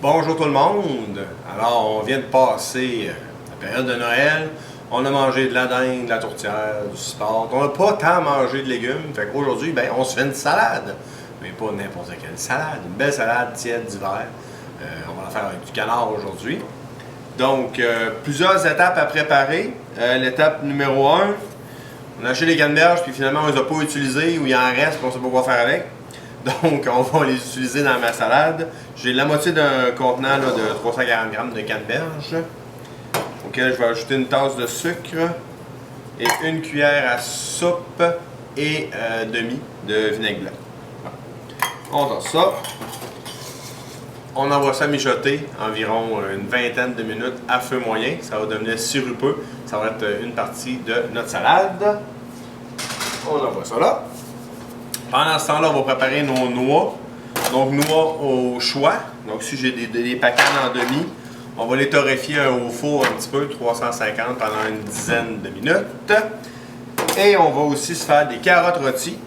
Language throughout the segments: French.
Bonjour tout le monde! Alors, on vient de passer la période de Noël. On a mangé de la dinde, de la tourtière, du sport. On n'a pas tant mangé de légumes. Fait qu'aujourd'hui, ben, on se fait une salade. Mais pas n'importe quelle salade. Une belle salade tiède d'hiver. On va la faire avec du canard aujourd'hui. Donc, plusieurs étapes à préparer. L'étape numéro 1, on a acheté les canneberges, puis finalement, on ne les a pas utilisées ou il en reste, puis on ne sait pas quoi faire avec. Donc, on va les utiliser dans ma salade. J'ai la moitié d'un contenant là, de 340 g de canneberge, auquel je vais ajouter une tasse de sucre et une cuillère à soupe et demi de vinaigre blanc. On tasse ça. On envoie ça mijoter environ une vingtaine de minutes à feu moyen. Ça va devenir sirupeux. Ça va être une partie de notre salade. On envoie ça là. Pendant ce temps-là, on va préparer nos noix. Donc, noix au choix. Donc, si j'ai des pacanes en demi, on va les torréfier au four un petit peu, 350 pendant une dizaine de minutes. Et on va aussi se faire des carottes rôties.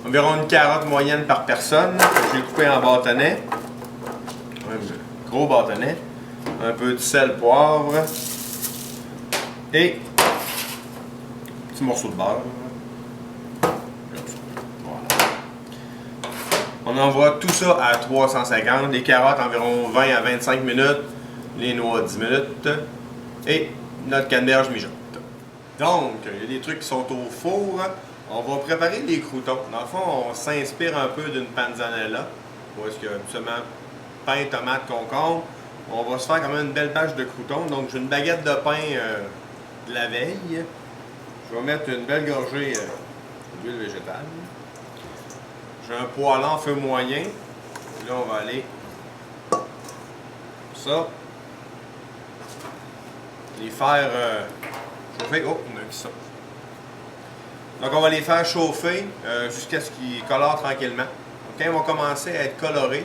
Environ une carotte moyenne par personne. Je l'ai coupé en bâtonnets. Un gros bâtonnet. Un peu de sel, poivre. Et un petit morceau de beurre. On envoie tout ça à 350, les carottes environ 20 à 25 minutes, les noix 10 minutes et notre canneberge mijote. Donc, il y a des trucs qui sont au four. On va préparer les croûtons. Dans le fond, on s'inspire un peu d'une panzanella, où est-ce qu'il y a absolument pain, tomate, concombre. On va se faire quand même une belle bâche de croûtons. Donc, j'ai une baguette de pain de la veille. Je vais mettre une belle gorgée d'huile végétale. J'ai un poêlon en feu moyen. Et là, on va aller ça. Les faire chauffer. Oh, on a mis ça. Donc, on va les faire chauffer jusqu'à ce qu'ils colorent tranquillement. Donc, quand ils vont commencer à être colorés,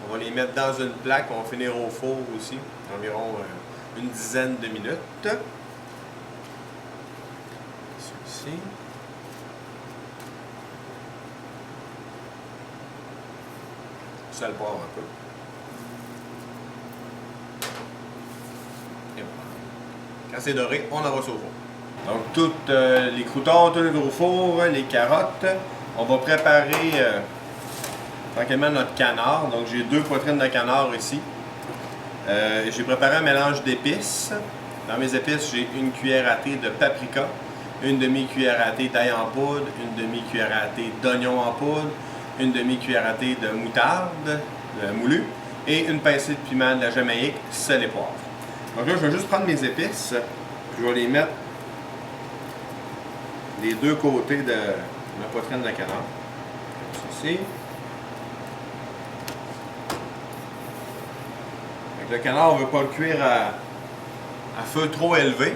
on va les mettre dans une plaque. On va finir au four aussi, environ une dizaine de minutes. Celui-ci. Sel, poivre un peu. Et voilà. Quand c'est doré, on envoie ça au four. Donc, tous les croûtons, tout le gros four, les carottes. On va préparer tranquillement notre canard. Donc, j'ai 2 poitrines de canard ici. J'ai préparé un mélange d'épices. Dans mes épices, j'ai une cuillère à thé de paprika, une demi-cuillère à thé d'ail en poudre, une demi-cuillère à thé d'oignon en poudre, une demi-cuillère à thé de moutarde moulue et une pincée de piment de la Jamaïque, sel et poivre. Donc là, je vais juste prendre mes épices, je vais les mettre des deux côtés de la poitrine de canard, comme ceci. Le canard, on ne veut pas le cuire à feu trop élevé.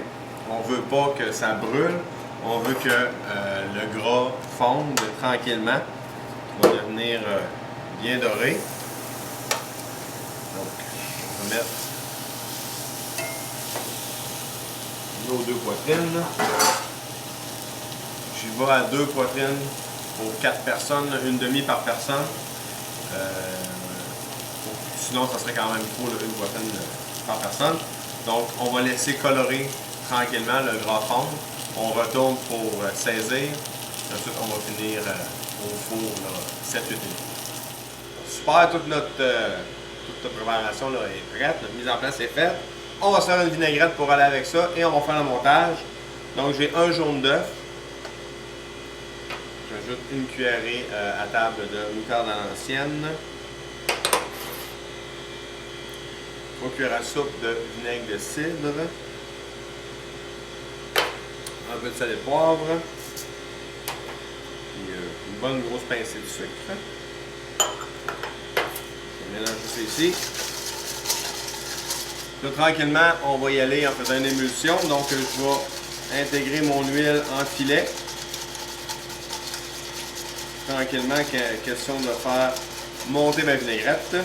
On ne veut pas que ça brûle. On veut que le gras fonde tranquillement. Il va devenir bien doré. Donc, on va mettre nos 2 poitrines. J'y vais à 2 poitrines pour 4 personnes, une demi par personne. Sinon, ça serait quand même trop une poitrine par personne. Donc, on va laisser colorer tranquillement le gras fond. On retourne pour saisir. Ensuite, on va finir au four 7-8 minutes. Super, toute notre préparation là, est prête. Notre mise en place est faite. On va se faire une vinaigrette pour aller avec ça et on va faire le montage. Donc, j'ai un jaune d'œuf. J'ajoute une cuillerée à table de moutarde à l'ancienne. 3 cuillères à soupe de vinaigre de cidre. Un peu de sel et de poivre. Puis une bonne grosse pincée de sucre. Je mélange ça ici. Là, tranquillement, on va y aller en faisant une émulsion. Donc, je vais intégrer mon huile en filet. Tranquillement, question de faire monter ma vinaigrette.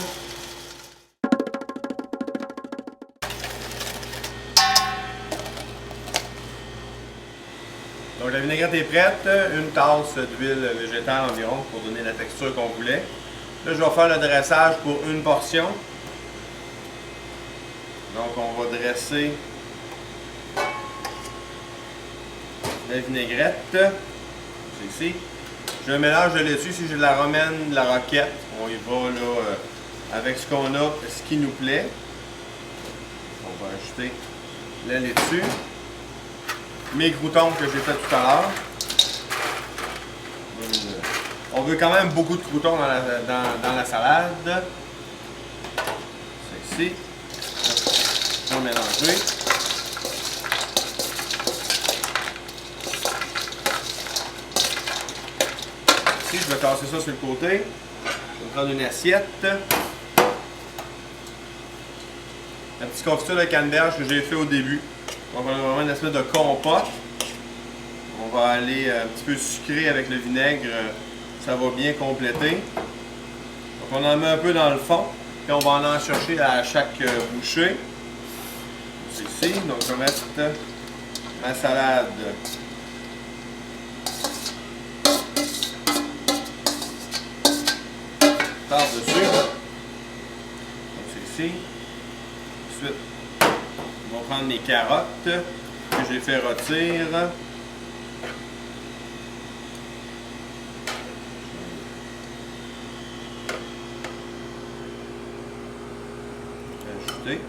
Donc la vinaigrette est prête, une tasse d'huile végétale environ pour donner la texture qu'on voulait. Là, je vais faire le dressage pour une portion. Donc, on va dresser la vinaigrette. C'est ici. J'ai un mélange de laitue. Si j'ai de la romaine, de la roquette, on y va là, avec ce qu'on a, ce qui nous plaît. On va ajouter la laitue. Mes croûtons que j'ai fait tout à l'heure. On veut quand même beaucoup de croûtons dans la salade. C'est ici. On va mélanger. Ici, je vais tasser ça sur le côté. Je vais prendre une assiette. La petite confiture de canneberge que j'ai fait au début. On va avoir une espèce de compote. On va aller un petit peu sucré avec le vinaigre. Ça va bien compléter. Donc on en met un peu dans le fond. Puis on va en chercher à chaque bouchée. C'est ici. Donc je vais mettre ma salade. Par-dessus. Donc c'est ici. Ensuite, on va prendre mes carottes que j'ai fait rôtir. Ajouter.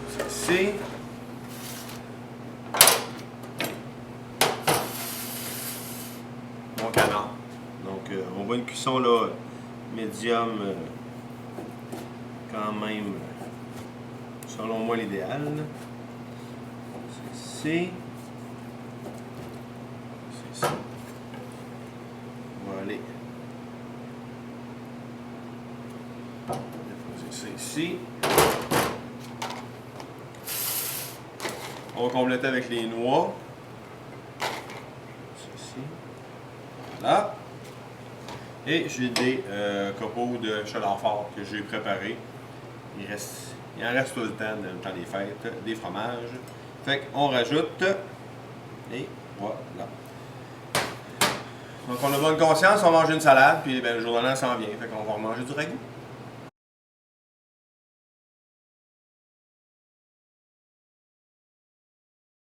C'est ici. Mon canard. Donc, on voit une cuisson là, médium, quand même, selon moi, l'idéal. C'est ici. C'est ici. On va aller. C'est ici. On va compléter avec les noix. C'est ici. Là. Et j'ai des copeaux de cheddar fort que j'ai préparés. Il en reste tout le temps dans le temps des fêtes, des fromages. Fait qu'on rajoute. Et voilà. Donc on a bonne conscience, on mange une salade, puis ben, le jour de l'an s'en vient. Fait qu'on va manger du ragoût.